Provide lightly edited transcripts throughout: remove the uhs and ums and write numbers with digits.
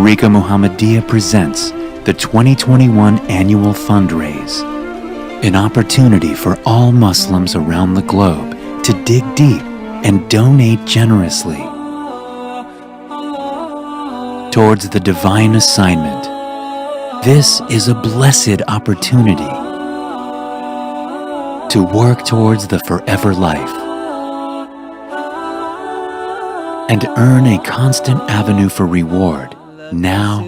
Tareeqah Muhammadiyah presents the 2021 annual fundraise, an opportunity for all Muslims around the globe to dig deep and donate generously towards the divine assignment. This is a blessed opportunity to work towards the forever life and earn a constant avenue for reward now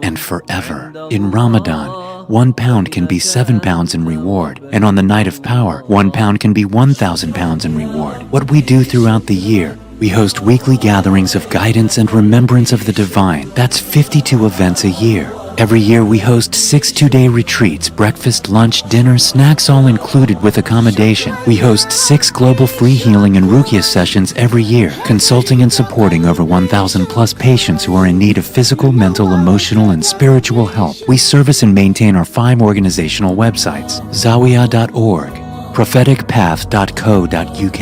and forever. In Ramadan, £1 can be £7 in reward, and on the night of power, £1 can be £1,000 in reward. What we do throughout the year, we host weekly gatherings of guidance and remembrance of the divine. That's 52 events a year. Every year we host 6 two-day retreats, breakfast, lunch, dinner, snacks all included with accommodation. We host 6 global free healing and ruqyah sessions every year, consulting and supporting over 1,000 plus patients who are in need of physical, mental, emotional, and spiritual help. We service and maintain our 5 organizational websites: zawiya.org, propheticpath.co.uk,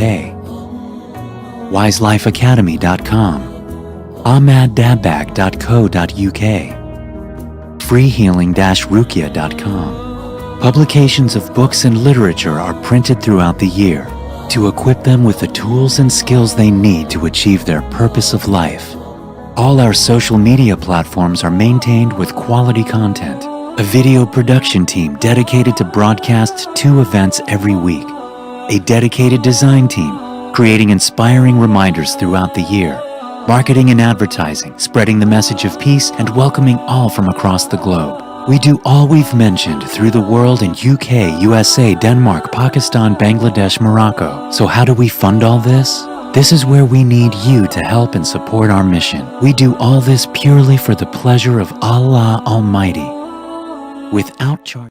wiselifeacademy.com, ahmaddabak.co.uk, freehealing-ruqyah.com. Publications of books and literature are printed throughout the year to equip them with the tools and skills they need to achieve their purpose of life. All our social media platforms are maintained with quality content. A video production team dedicated to broadcast 2 events every week. A dedicated design team creating inspiring reminders throughout the year. Marketing and advertising, spreading the message of peace and welcoming all from across the globe. We do all we've mentioned through the world in UK, USA, Denmark, Pakistan, Bangladesh, Morocco. So how do we fund all this? This is where we need you to help and support our mission. We do all this purely for the pleasure of Allah Almighty, without charge.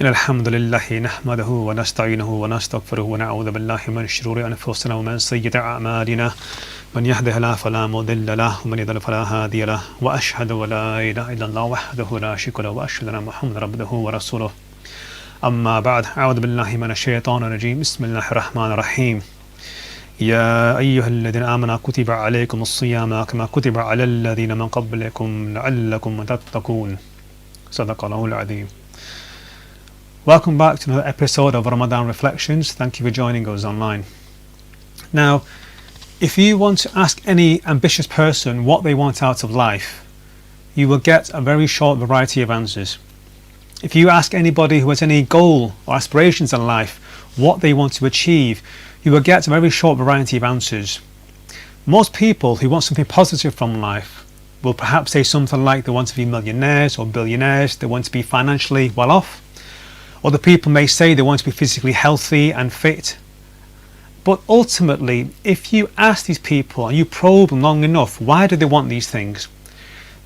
الحمد لله نحمده ونستعينه ونستغفره ونعوذ بالله من شرور أنفسنا ومن سيئات أعمالنا من يهده الله فلا مضل له ومن يضلل فلا هادي له وأشهد أن لا إله إلا الله وحده لا شريك له وأشهد أن محمدا عبده ورسوله أما بعد أعوذ بالله من الشيطان الرجيم بسم الله الرحمن الرحيم يا أيها الذين آمنوا كتب عليكم الصيام كما كتب على الذين من قبلكم لعلكم تتقون صدق الله العظيم. Welcome back to another episode of Ramadan Reflections. Thank you for joining us online. Now, if you want to ask any ambitious person what they want out of life, you will get a very short variety of answers. If you ask anybody who has any goal or aspirations in life what they want to achieve, you will get a very short variety of answers. Most people who want something positive from life will perhaps say something like they want to be millionaires or billionaires, they want to be financially well off. Other people may say they want to be physically healthy and fit. But ultimately, if you ask these people and you probe them long enough, why do they want these things?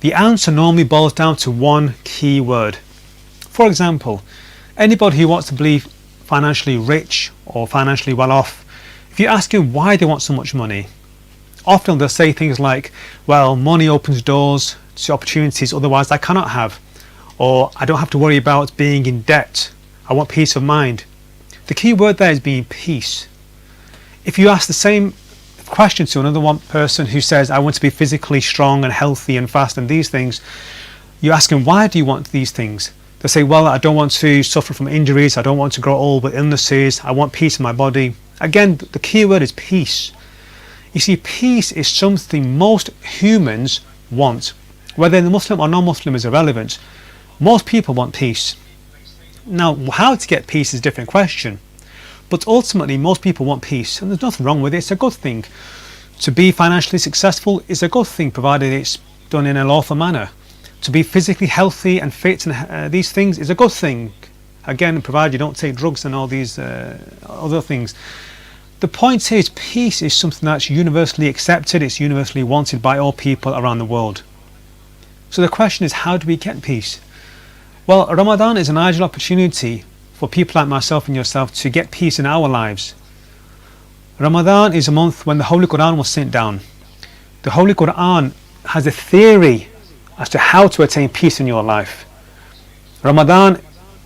The answer normally boils down to one key word. For example, anybody who wants to be financially rich or financially well off, if you ask them why they want so much money, often they'll say things like, well, money opens doors to opportunities otherwise I cannot have, or I don't have to worry about being in debt. I want peace of mind. The key word there is being peace. If you ask the same question to another one person who says, I want to be physically strong and healthy and fast and these things, you ask them, why do you want these things? They say, well, I don't want to suffer from injuries. I don't want to grow old with illnesses. I want peace in my body. Again, the key word is peace. You see, peace is something most humans want. Whether they're Muslim or non-Muslim is irrelevant. Most people want peace. Now, how to get peace is a different question, but ultimately most people want peace, and there's nothing wrong with it. It's a good thing. To be financially successful is a good thing, provided it's done in a lawful manner. To be physically healthy and fit and these things is a good thing, again, provided you don't take drugs and all these other things. The point is, peace is something that's universally accepted, it's universally wanted by all people around the world. So the question is, how do we get peace? Well, Ramadan is an ideal opportunity for people like myself and yourself to get peace in our lives. Ramadan is a month when the Holy Quran was sent down. The Holy Quran has a theory as to how to attain peace in your life. Ramadan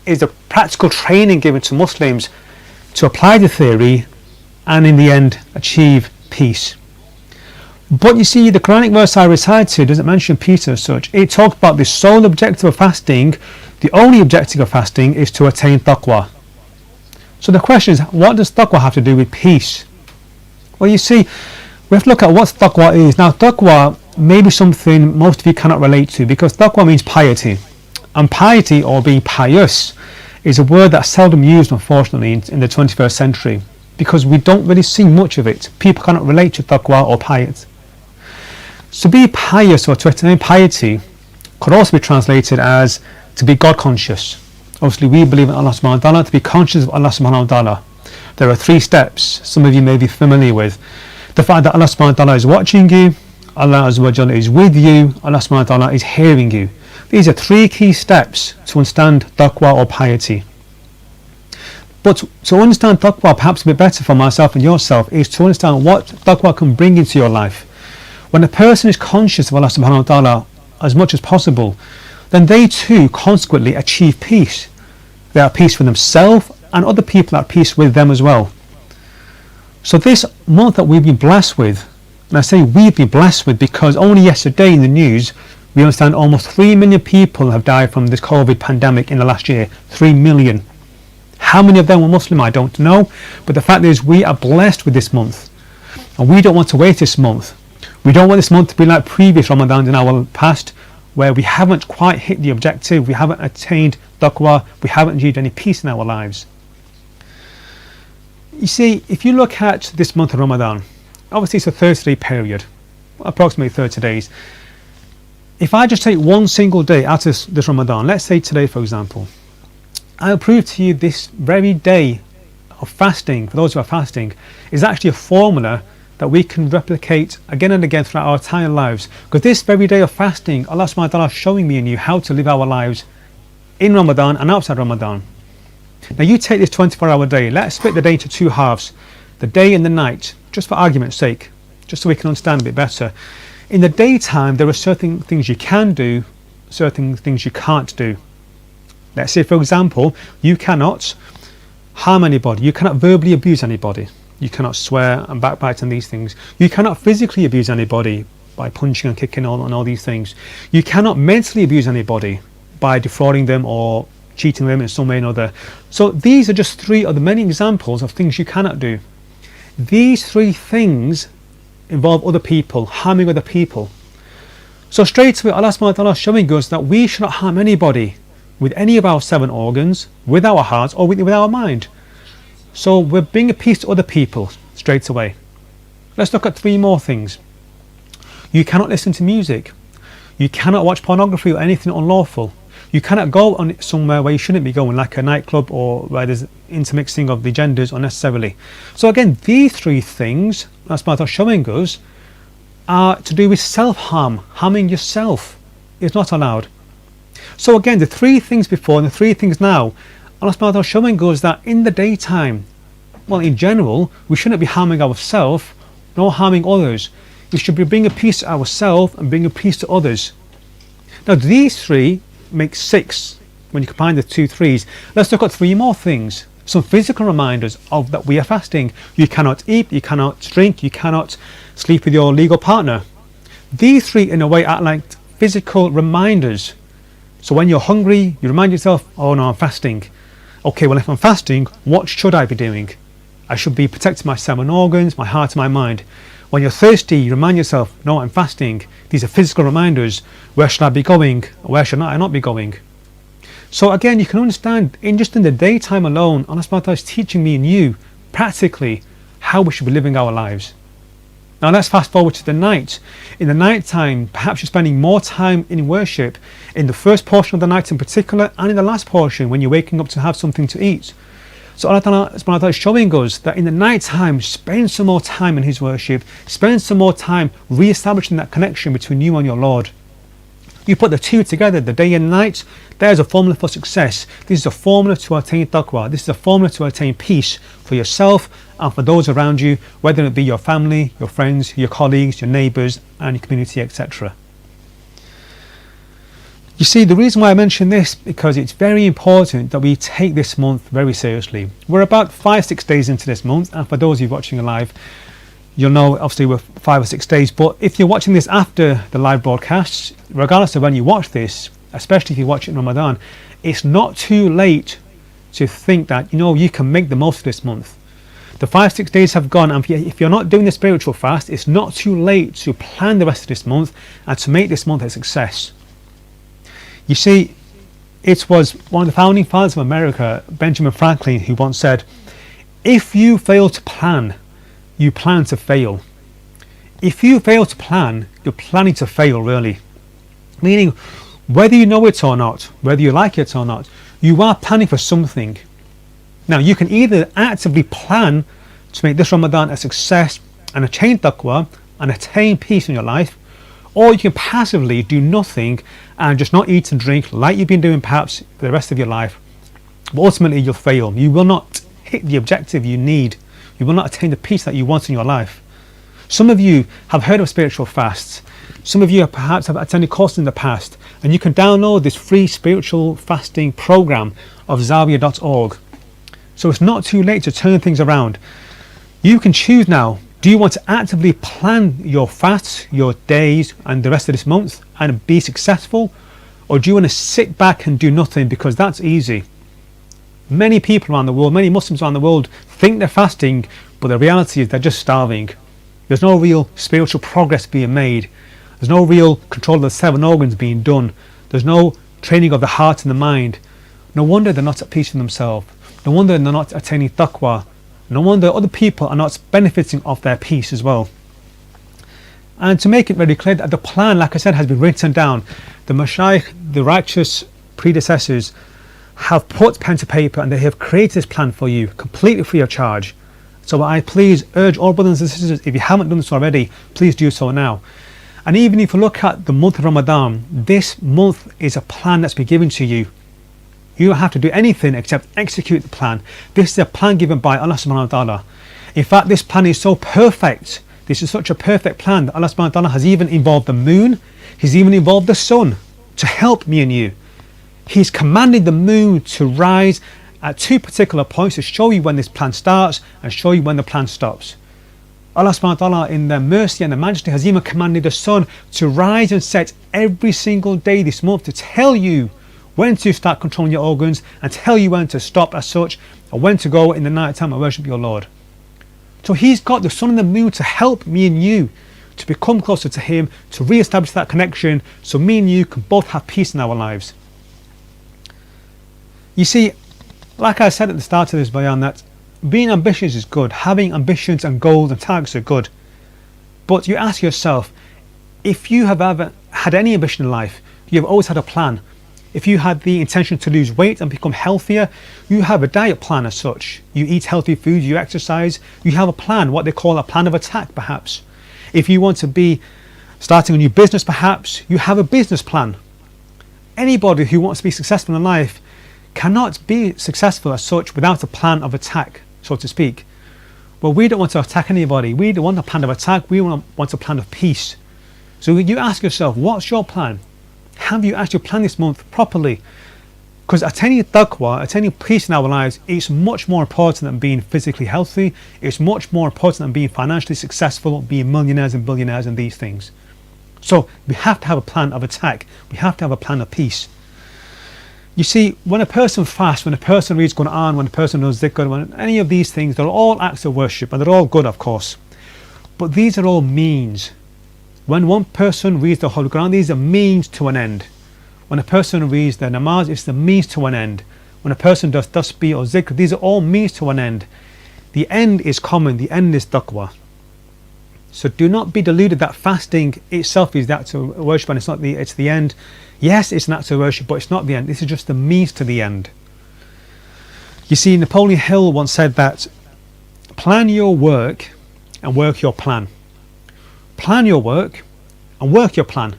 is a practical training given to Muslims to apply the theory and in the end achieve peace. But you see, the Quranic verse I recited doesn't mention peace as such. It talks about the sole objective of fasting. The only objective of fasting is to attain taqwa. So the question is, what does taqwa have to do with peace? Well, you see, we have to look at what taqwa is. Now, taqwa may be something most of you cannot relate to, because taqwa means piety. And piety, or being pious, is a word that's seldom used, unfortunately, in the 21st century, because we don't really see much of it. People cannot relate to taqwa or piety. So be pious, or to attain piety, could also be translated as to be God conscious. Obviously, we believe in Allah subhanahu wa ta'ala. To be conscious of Allah subhanahu wa ta'ala, there are 3 steps some of you may be familiar with. The fact that Allah subhanahu wa ta'ala is watching you, Allah azza wa jalla is with you, Allah subhanahu wa ta'ala is hearing you. These are 3 key steps to understand taqwa or piety. But to understand taqwa perhaps a bit better for myself and yourself is to understand what taqwa can bring into your life. When a person is conscious of Allah subhanahu wa ta'ala as much as possible, then they too consequently achieve peace. They are at peace with themselves, and other people are at peace with them as well. So this month that we've been blessed with, and I say we've been blessed with because only yesterday in the news we understand almost 3 million people have died from this COVID pandemic in the last year. 3 million. How many of them were Muslim, I don't know, but the fact is we are blessed with this month, and we don't want to wait this month. We don't want this month to be like previous Ramadans in our past, where we haven't quite hit the objective, we haven't attained taqwa, we haven't achieved any peace in our lives. You see, if you look at this month of Ramadan, obviously it's a 30-day period, approximately 30 days. If I just take one single day out of this Ramadan, let's say today for example, I'll prove to you this very day of fasting, for those who are fasting, is actually a formula that we can replicate again and again throughout our entire lives. Because this very day of fasting, Allah subhanahu wa ta'ala is showing me and you how to live our lives in Ramadan and outside Ramadan. Now you take this 24-hour day, let's split the day into 2 halves, the day and the night, just for argument's sake, just so we can understand a bit better. In the daytime, there are certain things you can do, certain things you can't do. Let's say, for example, you cannot harm anybody, you cannot verbally abuse anybody, you cannot swear and backbite and these things, you cannot physically abuse anybody by punching and kicking and all these things, you cannot mentally abuse anybody by defrauding them or cheating them in some way or another. So these are just 3 of the many examples of things you cannot do. These 3 things involve other people, harming other people. So straight away Allah subhanahu wa ta'ala is showing us that we should not harm anybody with any of our 7 organs, with our hearts or with our mind. So we're bringing peace to other people straight away. Let's look at 3 more things. You cannot listen to music. You cannot watch pornography or anything unlawful. You cannot go on somewhere where you shouldn't be going, like a nightclub or where there's intermixing of the genders unnecessarily. So again, these 3 things, that's what I'm showing us, are to do with self-harm. Harming yourself is not allowed. So again, the 3 things before and the 3 things now, Allah subhanahu wa ta'ala is showing us that in the daytime, well in general, we shouldn't be harming ourselves nor harming others. We should be bringing peace to ourselves and bringing peace to others. Now these 3 make 6 when you combine the 2 3s. Let's look at 3 more things. Some physical reminders of that we are fasting. You cannot eat, you cannot drink, you cannot sleep with your legal partner. These 3 in a way are like physical reminders. So when you're hungry, you remind yourself, oh no, I'm fasting. Okay, well if I'm fasting, what should I be doing? I should be protecting my 7 organs, my heart and my mind. When you're thirsty, you remind yourself, no, I'm fasting. These are physical reminders. Where should I be going? Where should I not be going? So again, you can understand, in the daytime alone, Allah subhanahu wa ta'ala is teaching me and you, practically, how we should be living our lives. Now let's fast forward to the night. In the night time, perhaps you're spending more time in worship, in the first portion of the night in particular, and in the last portion, when you're waking up to have something to eat. So Allah Ta'ala is showing us that in the night time, spend some more time in His worship, spend some more time re-establishing that connection between you and your Lord. You put the 2 together, the day and night, there's a formula for success. This is a formula to attain taqwa. This is a formula to attain peace for yourself and for those around you, whether it be your family, your friends, your colleagues, your neighbours and your community, etc. You see, the reason why I mention this, because it's very important that we take this month very seriously. We're about 5-6 days into this month, and for those of you watching live, you'll know obviously we're 5 or 6 days, but if you're watching this after the live broadcast, regardless of when you watch this, especially if you watch it in Ramadan, it's not too late to think that, you can make the most of this month. The 5-6 days have gone, and if you're not doing the spiritual fast, it's not too late to plan the rest of this month and to make this month a success. You see, it was one of the founding fathers of America, Benjamin Franklin, who once said, if you fail to plan, you plan to fail. If you fail to plan, you're planning to fail, really. Meaning, whether you know it or not, whether you like it or not, you are planning for something. Now, you can either actively plan to make this Ramadan a success and attain taqwa and attain peace in your life, or you can passively do nothing and just not eat and drink like you've been doing perhaps for the rest of your life. But ultimately, you'll fail. You will not hit the objective you need. You will not attain the peace that you want in your life. Some of you have heard of spiritual fasts. Some of you perhaps have attended courses in the past, and you can download this free spiritual fasting program of Zawiya.org. So it's not too late to turn things around. You can choose now. Do you want to actively plan your fasts, your days, and the rest of this month and be successful? Or do you want to sit back and do nothing because that's easy? Many people around the world, many Muslims around the world think they're fasting, but the reality is they're just starving. There's no real spiritual progress being made. There's no real control of the 7 organs being done. There's no training of the heart and the mind. No wonder they're not at peace with themselves. No wonder they're not attaining taqwa. No wonder other people are not benefiting of their peace as well. And to make it very clear that the plan, like I said, has been written down. The Mashaykh, the righteous predecessors, have put pen to paper and they have created this plan for you completely free of charge. So I please urge all brothers and sisters, if you haven't done this already, please do so now. And even if you look at the month of Ramadan, this month is a plan that's been given to you. You don't have to do anything except execute the plan. This is a plan given by Allah subhanahu wa ta'ala. In fact, this plan is so perfect. This is such a perfect plan that Allah subhanahu wa ta'ala has even involved the moon. He's even involved the sun to help me and you. He's commanded the moon to rise at 2 particular points to show you when this plan starts and show you when the plan stops. Allah subhanahu wa ta'ala in their mercy and their majesty has even commanded the sun to rise and set every single day this month to tell you when to start controlling your organs and tell you when to stop as such, or when to go in the night time and worship your Lord. So he's got the sun and the moon to help me and you to become closer to him, to re-establish that connection so me and you can both have peace in our lives. You see, like I said at the start of this bayan, that being ambitious is good. Having ambitions and goals and targets are good. But you ask yourself, if you have ever had any ambition in life, you have always had a plan. If you had the intention to lose weight and become healthier, you have a diet plan as such. You eat healthy food, you exercise, you have a plan, what they call a plan of attack perhaps. If you want to be starting a new business perhaps, you have a business plan. Anybody who wants to be successful in life cannot be successful as such without a plan of attack, so to speak. Well, we don't want to attack anybody. We don't want a plan of attack, we want a plan of peace. So you ask yourself, what's your plan? Have you actually planned this month properly? Because attaining taqwa, attaining peace in our lives is much more important than being physically healthy. It's much more important than being financially successful, being millionaires and billionaires and these things. So we have to have a plan of attack. We have to have a plan of peace. You see, when a person fasts, when a person reads Quran, when a person does dhikr, when any of these things, they're all acts of worship and they're all good, of course. But these are all means. When one person reads the Holy Quran, these are means to an end. When a person reads the namaz, it's the means to an end. When a person does tasbih or zikr, these are all means to an end. The end is common, the end is taqwa. So do not be deluded that fasting itself is the act of worship and it's the end. Yes, it's an act of worship, but it's not the end. This is just the means to the end. You see, Napoleon Hill once said that plan your work and work your plan. Plan your work and work your plan.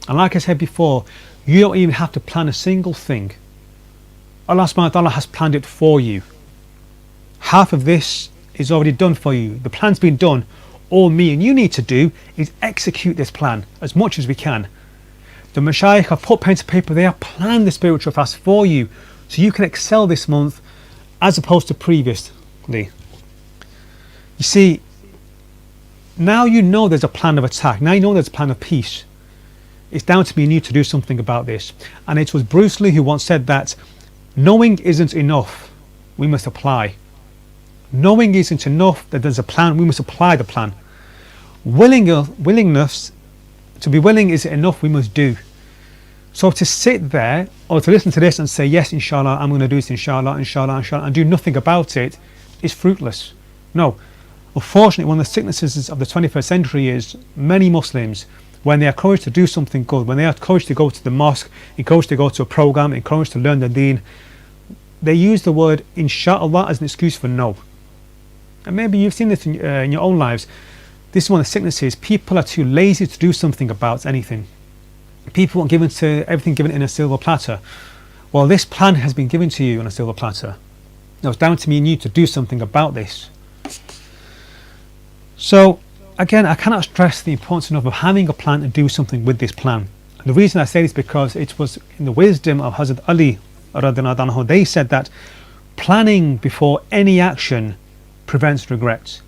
And like I said before, you don't even have to plan a single thing. Allah subhanahu wa ta'ala has planned it for you. Half of this is already done for you. The plan's been done. All me and you need to do is execute this plan as much as we can. The Mashaykh have put pen to paper, they have planned the spiritual fast for you so you can excel this month as opposed to previously. You see, now you know there's a plan of attack, now you know there's a plan of peace. It's down to me and you to do something about this. And it was Bruce Lee who once said that knowing isn't enough, we must apply. Knowing isn't enough, that there's a plan, we must apply the plan. Willingness, to be willing isn't enough, we must do. So to sit there or to listen to this and say, yes, inshallah, I'm going to do this, inshallah, inshallah, inshallah, and do nothing about it is fruitless. No. Unfortunately, one of the sicknesses of the 21st century is many Muslims, when they are encouraged to do something good, when they are encouraged to go to the mosque, encouraged to go to a program, encouraged to learn the deen, they use the word inshallah as an excuse for no. And maybe you've seen this in your own lives. This is one of the sicknesses. People are too lazy to do something about anything. People want everything given in a silver platter. Well, this plan has been given to you on a silver platter. Now it's down to me and you to do something about this. So again, I cannot stress the importance enough of having a plan and do something with this plan. And the reason I say this is because it was in the wisdom of Hazrat Ali radhiyallahu anhu, they said that planning before any action prevents regret.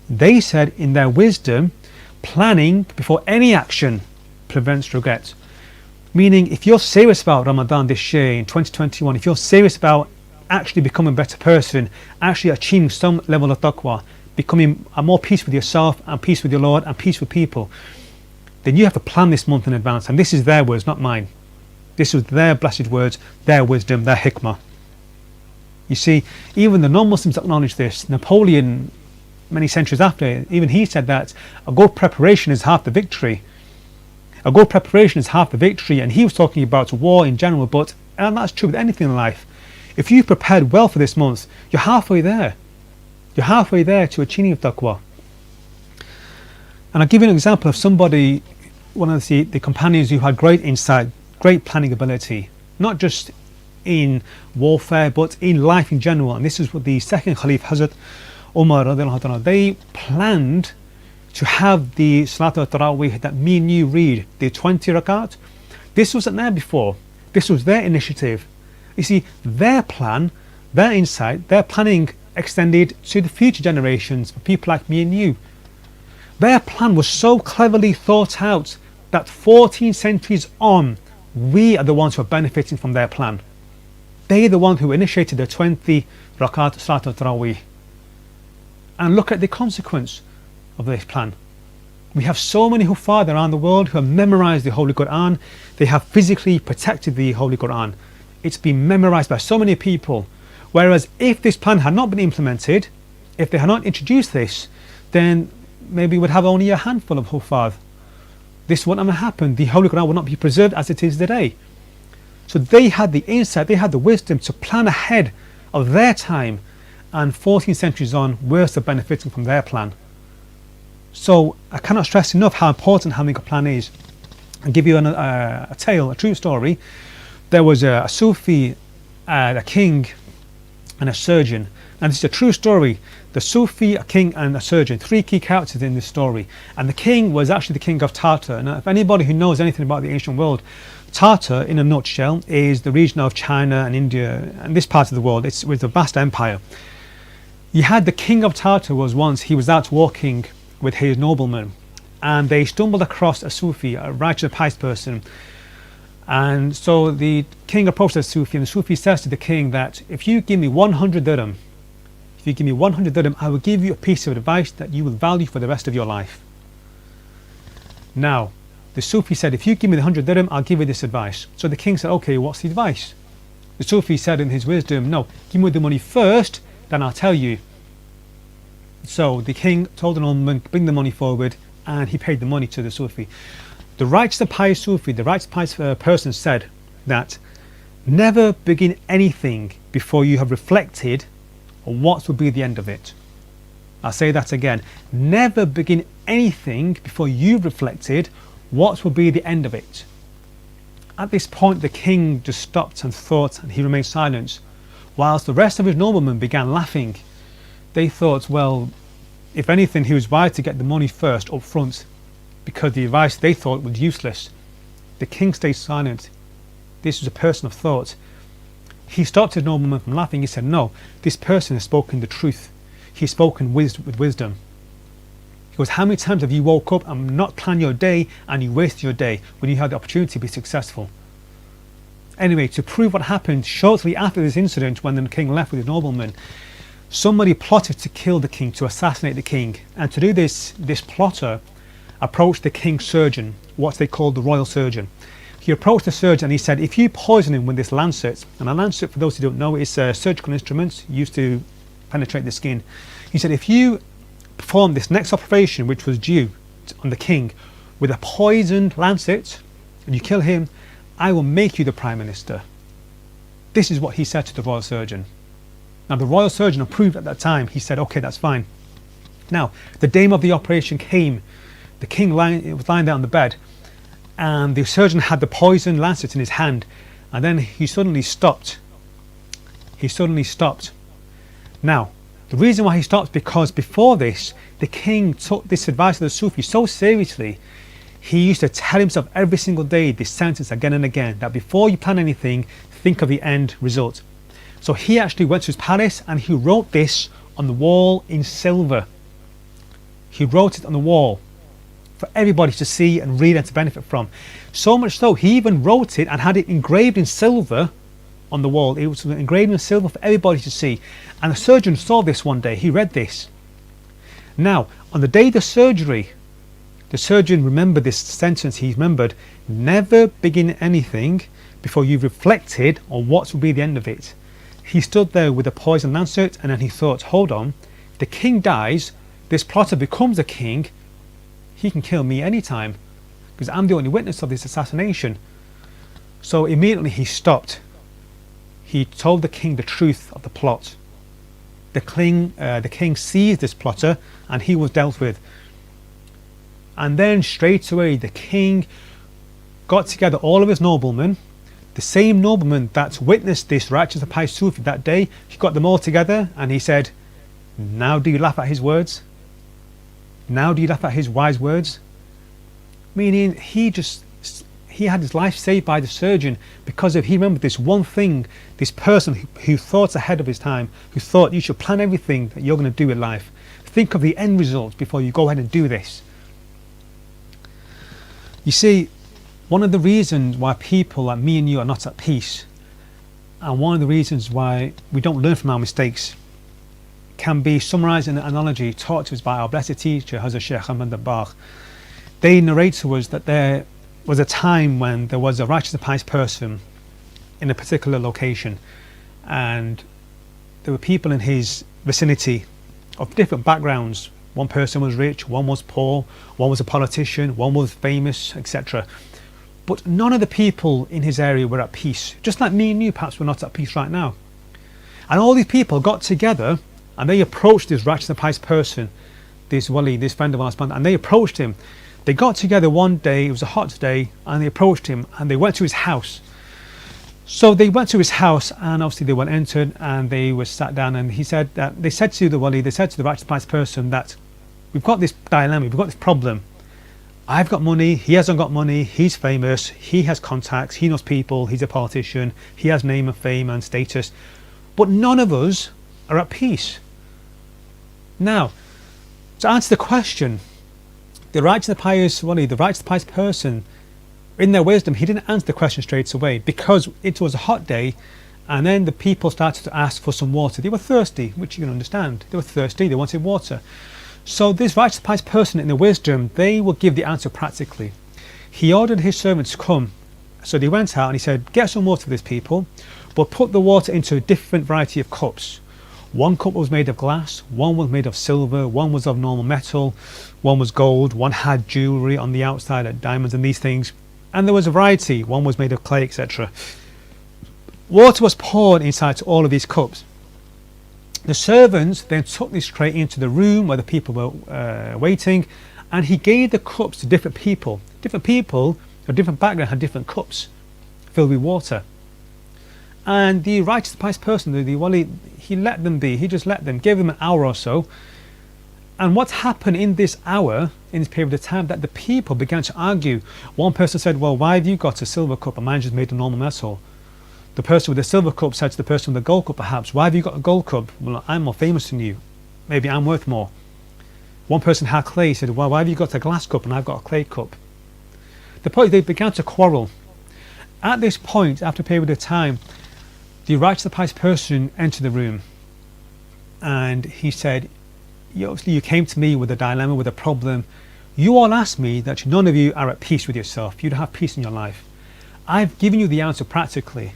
They said in their wisdom, planning before any action prevents regret. Meaning, if you're serious about Ramadan this year in 2021, if you're serious about actually becoming a better person, actually achieving some level of taqwa, becoming more peace with yourself and peace with your Lord and peace with people, then you have to plan this month in advance. And this is their words, not mine. This was their blessed words, their wisdom, their hikmah. You see, even the non-Muslims acknowledge this. Napoleon, many centuries after, even he said that a good preparation is half the victory. A good preparation is half the victory, and he was talking about war in general, and that's true with anything in life. If you prepared well for this month, you're halfway there. You're halfway there to achieving taqwa. And I'll give you an example of somebody, one of the companions who had great insight, great planning ability, not just in warfare but in life in general. And this is what the second Khalif, Hazrat Umar radhiyallahu anhu, they planned to have the Salat al-Tarawih that me and you read, the 20 rakat. This wasn't there before. This was their initiative. You see, their plan, their insight, their planning extended to the future generations for people like me and you. Their plan was so cleverly thought out that 14 centuries on, we are the ones who are benefiting from their plan. They are the ones who initiated the 20 rakat Salat al-Tarawih. And look at the consequence of this plan. We have so many Huffaz around the world who have memorized the Holy Quran. They have physically protected the Holy Quran. It's been memorized by so many people. Whereas if this plan had not been implemented, if they had not introduced this, then maybe we would have only a handful of Huffaz. This wouldn't have happened. The Holy Quran would not be preserved as it is today. So they had the insight, they had the wisdom to plan ahead of their time, and 14 centuries on, we're still benefiting from their plan. So I cannot stress enough how important having a plan is. I'll give you a tale, a true story. There was a Sufi, a king and a surgeon. And this is a true story. The Sufi, a king and a surgeon, three key characters in this story. And the king was actually the king of Tartar. Now, if anybody who knows anything about the ancient world, Tartar, in a nutshell, is the region of China and India and this part of the world. It was a vast empire. You had the king of Tartar he was out walking with his noblemen, and they stumbled across a Sufi, a righteous pious person. And so the king approached the Sufi, and the Sufi says to the king that if you give me 100 dirham, I will give you a piece of advice that you will value for the rest of your life. Now, the Sufi said, if you give me the 100 dirham, I'll give you this advice. So the king said, okay, what's the advice? The Sufi said in his wisdom, no, give me the money first, then I'll tell you. So the king told the nobleman, bring the money forward, and he paid the money to the Sufi. The righteous and pious Sufi, the righteous pious person said that never begin anything before you have reflected on what will be the end of it. I'll say that again. Never begin anything before you've reflected what will be the end of it. At this point, the king just stopped and thought, and he remained silent, whilst the rest of his noblemen began laughing. They thought, well, if anything, he was wise to get the money first up front, because the advice they thought was useless. The king stayed silent. This was a person of thought. He stopped his nobleman from laughing. He said, no, this person has spoken the truth. He's spoken with wisdom. He goes, how many times have you woke up and not planned your day and you wasted your day when you had the opportunity to be successful? Anyway, to prove what happened, shortly after this incident, when the king left with his nobleman, somebody plotted to kill the king, to assassinate the king. And to do this, this plotter approached the king's surgeon, what they called the royal surgeon. He approached the surgeon and he said, if you poison him with this lancet, and a lancet, for those who don't know, is a surgical instrument used to penetrate the skin. He said, if you perform this next operation, which was due on the king, with a poisoned lancet, and you kill him, I will make you the prime minister. This is what he said to the royal surgeon. Now the royal surgeon approved at that time. He said, okay, that's fine. Now the day of the operation came. The king was lying there on the bed, and the surgeon had the poison lancet in his hand, and then he suddenly stopped. Now the reason why he stopped, because before this, the king took this advice of the Sufi so seriously. He used to tell himself every single day this sentence again and again, that before you plan anything, think of the end result. So he actually went to his palace and he wrote this on the wall in silver. He wrote it on the wall for everybody to see and read and to benefit from. So much so, he even wrote it and had it engraved in silver on the wall. It was engraved in silver for everybody to see. And the surgeon saw this one day. He read this. Now, on the day of the surgery, the surgeon remembered this sentence. He remembered, never begin anything before you've reflected on what will be the end of it. He stood there with a poison lancet, and then he thought, hold on, the king dies, this plotter becomes a king, he can kill me anytime, because I'm the only witness of this assassination. So immediately he stopped. He told the king the truth of the plot. The king seized this plotter and he was dealt with. And then straight away the king got together all of his noblemen, the same nobleman that witnessed this righteous and pious Sufi that day. He got them all together and he said, now do you laugh at his words? Now do you laugh at his wise words? Meaning he had his life saved by the surgeon because he remembered this one thing, this person who thought ahead of his time, who thought you should plan everything that you're going to do in life. Think of the end result before you go ahead and do this. You see, one of the reasons why people like me and you are not at peace, and one of the reasons why we don't learn from our mistakes, can be summarized in an analogy taught to us by our blessed teacher, Hazrat Sheikh Ahmad Dabbagh. They narrate to us that there was a time when there was a righteous and pious person in a particular location, and there were people in his vicinity of different backgrounds. One person was rich, one was poor, one was a politician, one was famous, etc. But none of the people in his area were at peace. Just like me and you, perhaps we're not at peace right now. And all these people got together and they approached this righteous and pious person, this wali, this friend of ours, and they approached him. They got together one day, it was a hot day, and they approached him and they went to his house. So they went to his house and obviously they were entered and they were sat down, and he said that they said to the wali, they said to the righteous and pious person that we've got this dilemma, we've got this problem. I've got money, he hasn't got money, he's famous, he has contacts, he knows people, he's a politician, he has name and fame and status, but none of us are at peace. Now, to answer the question, the righteous and pious wali, the righteous and pious person, in their wisdom, he didn't answer the question straight away because it was a hot day, and then the people started to ask for some water. They were thirsty, which you can understand. They were thirsty, they wanted water. So this righteous pious person in the wisdom, they will give the answer practically. He ordered his servants to come. So they went out and he said, get some water for these people, but put the water into a different variety of cups. One cup was made of glass, one was made of silver, one was of normal metal, one was gold, one had jewellery on the outside, like diamonds and these things. And there was a variety, one was made of clay, etc. Water was poured inside to all of these cups. The servants then took this tray into the room where the people were waiting, and he gave the cups to different people. Different people of different background had different cups filled with water. And the righteous pious person, the wali, he let them be. He just let them, gave them an hour or so, And what happened in this hour, in this period of time, that the people began to argue. One person said, well, why have you got a silver cup and mine just made a normal metal? The person with the silver cup said to the person with the gold cup, perhaps, why have you got a gold cup? Well, I'm more famous than you. Maybe I'm worth more. One person had clay, said, well, why have you got a glass cup and I've got a clay cup? The point, they began to quarrel. At this point, after a period of time, the righteous pious person entered the room and he said, you came to me with a dilemma, with a problem. You all asked me that none of you are at peace with yourself. You don't have peace in your life. I've given you the answer practically.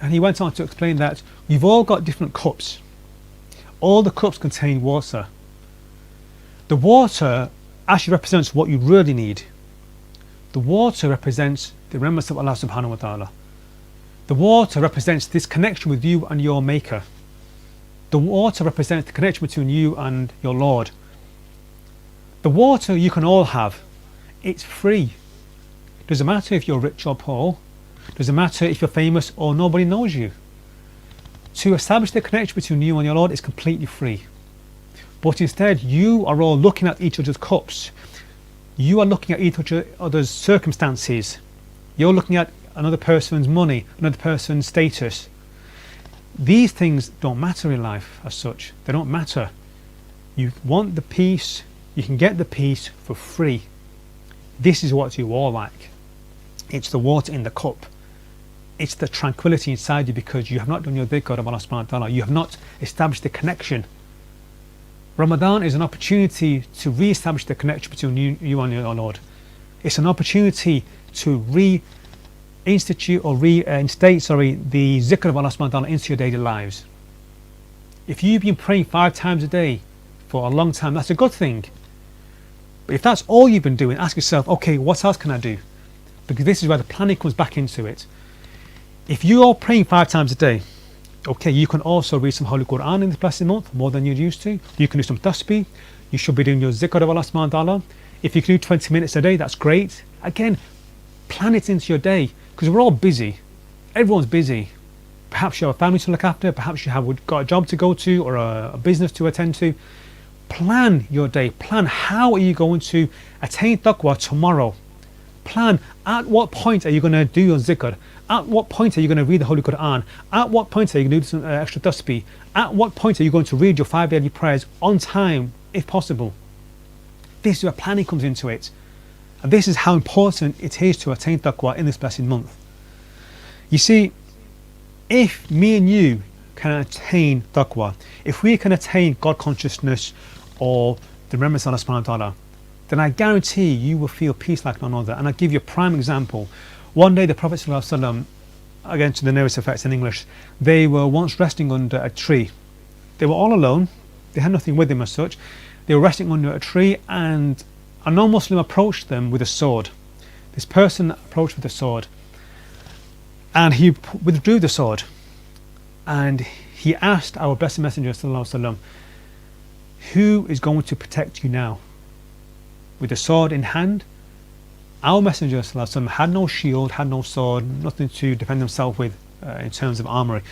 And he went on to explain that you've all got different cups. All the cups contain water. The water actually represents what you really need. The water represents the remembrance of Allah subhanahu wa ta'ala. The water represents this connection with you and your maker. The water represents the connection between you and your Lord. The water you can all have. It's free. Doesn't matter if you're rich or poor. Doesn't matter if you're famous or nobody knows you. To establish the connection between you and your Lord is completely free. But instead, you are all looking at each other's cups. You are looking at each other's circumstances. You're looking at another person's money, another person's status. These things don't matter in life as such. They don't matter. You want the peace, you can get the peace for free. This is what you all like. It's the water in the cup. It's the tranquility inside you because you have not done your dhikr of Allah subhanahu wa ta'ala. You have not established the connection. Ramadan is an opportunity to re-establish the connection between you and your Lord. It's an opportunity to reinstate the zikr of Allah subhanahu wa ta'ala into your daily lives. If you've been praying 5 times a day for a long time, that's a good thing. But if that's all you've been doing, ask yourself, okay, what else can I do? Because this is where the planning comes back into it. If you are praying 5 times a day, okay, you can also read some Holy Quran in this blessed month, more than you used to. You can do some tasbih. You should be doing your zikr of Allah subhanahu wa ta'ala. If you can do 20 minutes a day, that's great. Again, plan it into your day, because we're all busy. Everyone's busy. Perhaps you have a family to look after, perhaps you have got a job to go to or a business to attend to. Plan your day. Plan how are you going to attain taqwa tomorrow. Plan at what point are you going to do your zikr. At what point are you going to read the Holy Quran? At what point are you going to do some extra tasbih? At what point are you going to read your 5 daily prayers on time, if possible? This is where planning comes into it. And this is how important it is to attain taqwa in this blessed month. You see, if me and you can attain taqwa, if we can attain God consciousness or the remembrance of Allah subhanahu wa ta'ala, then I guarantee you will feel peace like none other. And I'll give you a prime example. One day the Prophet ﷺ, again to the nearest effects in English, they were once resting under a tree. They were all alone. They had nothing with them as such. They were resting under a tree and a non-Muslim approached them with a sword. This person approached with a sword and he withdrew the sword and he asked our blessed Messenger ﷺ, who is going to protect you now? With the sword in hand, our Messenger ﷺ had no shield, had no sword, nothing to defend himself with in terms of armory.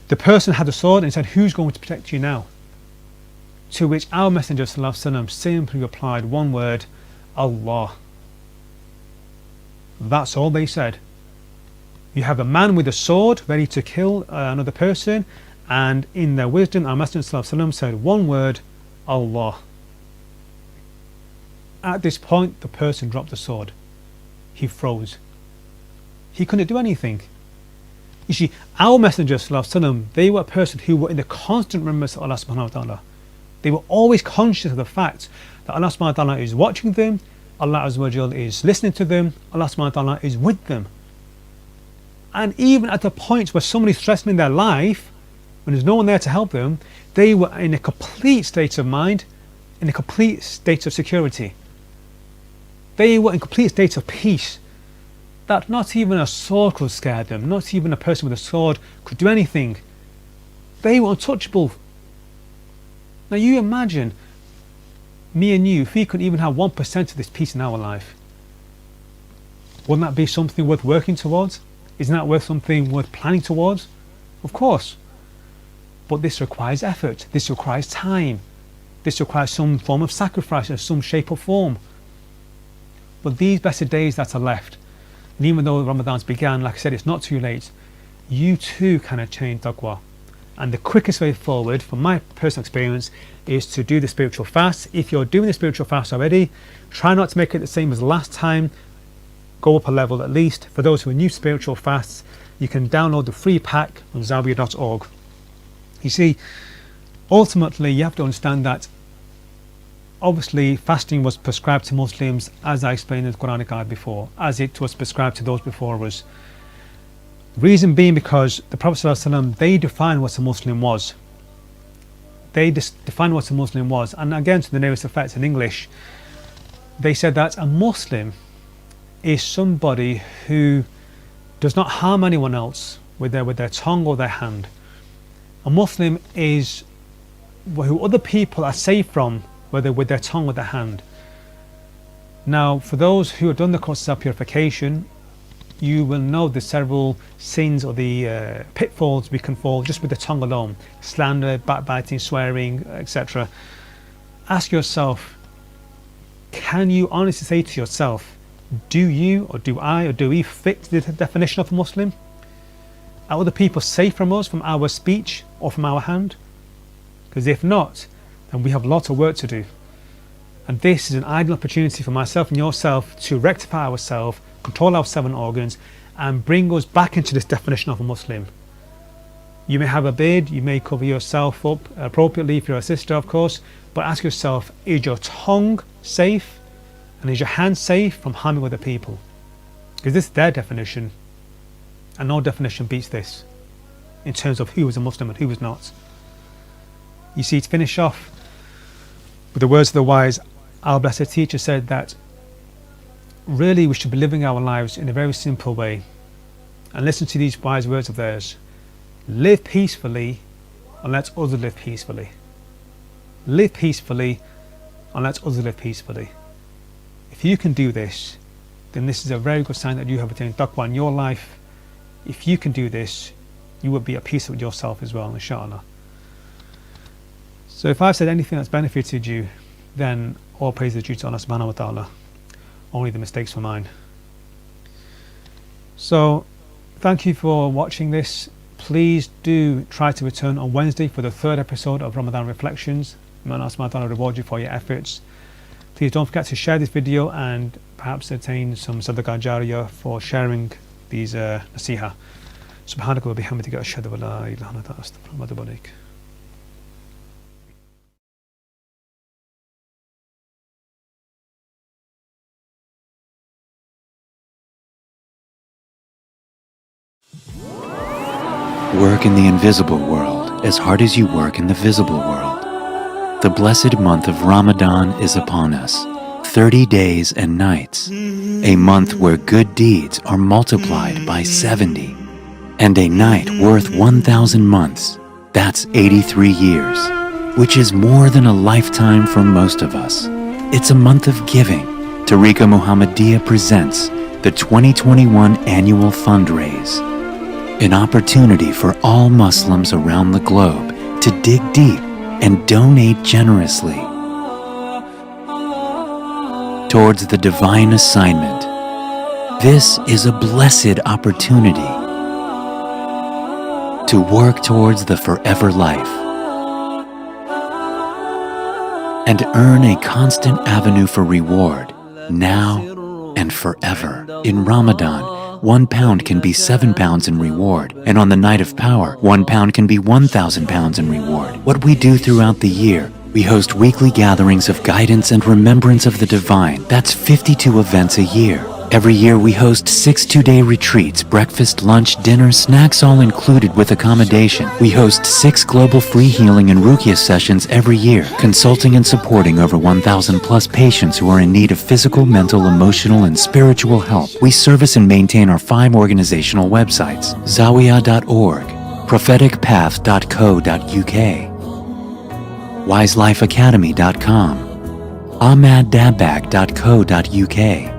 The person had the sword and said, who's going to protect you now? To which our Messenger ﷺ simply replied one word, Allah. That's all they said. You have a man with a sword ready to kill another person, and in their wisdom our Messenger ﷺ said one word, Allah. At this point the person dropped the sword. He froze. He couldn't do anything. You see, our Messenger ﷺ, they were a person who were in the constant remembrance of Allah subhanahu wa ta'ala. They were always conscious of the fact that Allah subhanahu wa ta'ala is watching them, Allah azza wa jal is listening to them, Allah subhanahu wa ta'ala is with them. And even at the point where somebody's threatening their life, when there's no one there to help them, they were in a complete state of mind, in a complete state of security. They were in complete state of peace, that not even a sword could scare them, not even a person with a sword could do anything. They were untouchable. Now you imagine me and you, if we could even have 1% of this peace in our life, wouldn't that be something worth working towards? Isn't that worth something worth planning towards? Of course. But this requires effort, this requires time. This requires some form of sacrifice in some shape or form. But these blessed days that are left, and even though Ramadan's began, like I said, it's not too late. You too can attain taqwa. And the quickest way forward, from my personal experience, is to do the spiritual fast. If you're doing the spiritual fast already, try not to make it the same as last time. Go up a level at least. For those who are new to spiritual fasts, you can download the free pack on zawiya.org. You see, ultimately you have to understand that obviously fasting was prescribed to Muslims, as I explained in the Quranic ayat before, as it was prescribed to those before us. Reason being because the Prophet ﷺ, they defined what a Muslim was. They defined what a Muslim was, and again to the nearest effect in English, they said that a Muslim is somebody who does not harm anyone else with their tongue or their hand. A Muslim is who other people are safe from, whether with their tongue or their hand. Now, for those who have done the courses of purification, you will know the several sins or the pitfalls we can fall just with the tongue alone: slander, backbiting, swearing, etc. Ask yourself, can you honestly say to yourself, do you or do I or do we fit the definition of a Muslim? Are other people safe from us, from our speech or from our hand? Because if not, then we have lots of work to do. And this is an ideal opportunity for myself and yourself to rectify ourselves, control our 7 organs, and bring us back into this definition of a Muslim. You may have a beard, you may cover yourself up appropriately if you're a sister, of course, but ask yourself, is your tongue safe and is your hand safe from harming other people? Because this is their definition, and no definition beats this in terms of who was a Muslim and who was not. You see, to finish off with the words of the wise, our blessed teacher said that really we should be living our lives in a very simple way. And listen to these wise words of theirs: live peacefully and let others live peacefully. Live peacefully and let others live peacefully. If you can do this, then this is a very good sign that you have attained taqwa in your life. If you can do this, you will be at peace with yourself as well, inshallah. So if I've said anything that's benefited you, then all praise is due to Allah subhanahu wa ta'ala. Only the mistakes were mine. So thank you for watching this. Please do try to return on Wednesday for the 3rd episode of Ramadan Reflections. May Allah subhanahu wa ta'ala reward you for your efforts. Please don't forget to share this video and perhaps attain some sadaqah jariyah for sharing these nasiha. Subhanaka wa bihamdika ashhadu an la ilaha illa anta astaghfiruka wa atubu ilaik. Work in the invisible world as hard as you work in the visible world. The blessed month of Ramadan is upon us. 30 days and nights. A month where good deeds are multiplied by 70. And a night worth 1,000 months. That's 83 years, which is more than a lifetime for most of us. It's a month of giving. Tareeqah Muhammadiyah presents the 2021 annual fundraise. An opportunity for all Muslims around the globe to dig deep and donate generously towards the divine assignment. This is a blessed opportunity to work towards the forever life and earn a constant avenue for reward now and forever. In Ramadan, £1 can be £7 in reward, and on the night of power, £1 can be £1,000 in reward. What we do throughout the year, we host weekly gatherings of guidance and remembrance of the divine. That's 52 events a year. Every year we host 6 two-day retreats, breakfast, lunch, dinner, snacks all included with accommodation. We host 6 global free healing and ruqyah sessions every year, consulting and supporting over 1,000 plus patients who are in need of physical, mental, emotional, and spiritual help. We service and maintain our 5 organizational websites: zawiya.org, propheticpath.co.uk, wiselifeacademy.com, ahmaddabak.co.uk,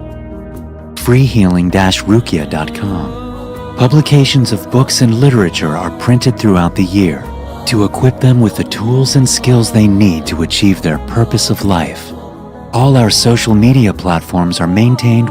freehealing-ruqyah.com. Publications of books and literature are printed throughout the year to equip them with the tools and skills they need to achieve their purpose of life. All our social media platforms are maintained